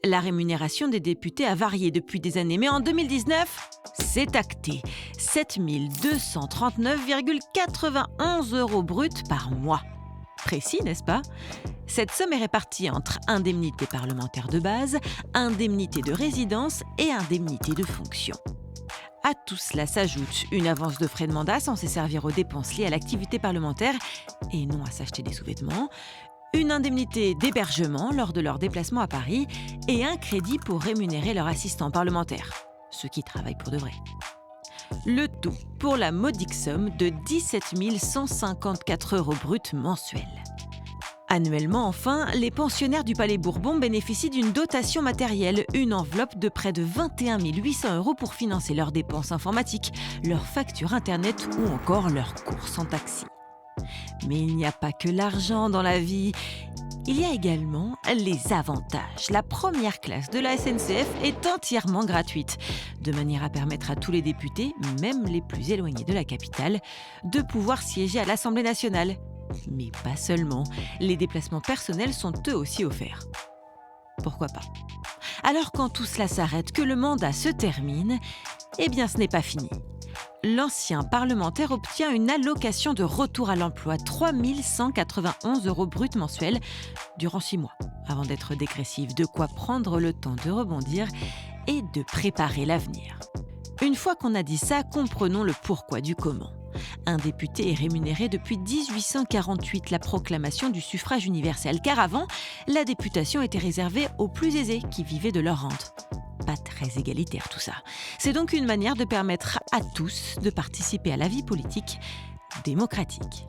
La rémunération des députés a varié depuis des années, mais en 2019, c'est acté. 7 239,91 € bruts par mois. Précis, n'est-ce pas ? Cette somme est répartie entre indemnités parlementaires de base, indemnités de résidence et indemnités de fonction. À tout cela s'ajoute une avance de frais de mandat censée servir aux dépenses liées à l'activité parlementaire et non à s'acheter des sous-vêtements, une indemnité d'hébergement lors de leur déplacement à Paris et un crédit pour rémunérer leur assistant parlementaire, ceux qui travaillent pour de vrai. Le tout pour la modique somme de 17 154 € bruts mensuels. Annuellement, enfin, les pensionnaires du Palais Bourbon bénéficient d'une dotation matérielle, une enveloppe de près de 21 800 € pour financer leurs dépenses informatiques, leurs factures Internet ou encore leurs courses en taxi. Mais il n'y a pas que l'argent dans la vie. Il y a également les avantages. La première classe de la SNCF est entièrement gratuite, de manière à permettre à tous les députés, même les plus éloignés de la capitale, de pouvoir siéger à l'Assemblée nationale. Mais pas seulement, les déplacements personnels sont eux aussi offerts. Pourquoi pas ? Alors quand tout cela s'arrête, que le mandat se termine, eh bien ce n'est pas fini. L'ancien parlementaire obtient une allocation de retour à l'emploi, 3 191 € bruts mensuels, durant 6 mois, avant d'être dégressif, de quoi prendre le temps de rebondir et de préparer l'avenir. Une fois qu'on a dit ça, comprenons le pourquoi du comment. Un député est rémunéré depuis 1848, la proclamation du suffrage universel, car avant, la députation était réservée aux plus aisés qui vivaient de leur rente. Pas très égalitaire tout ça. C'est donc une manière de permettre à tous de participer à la vie politique démocratique.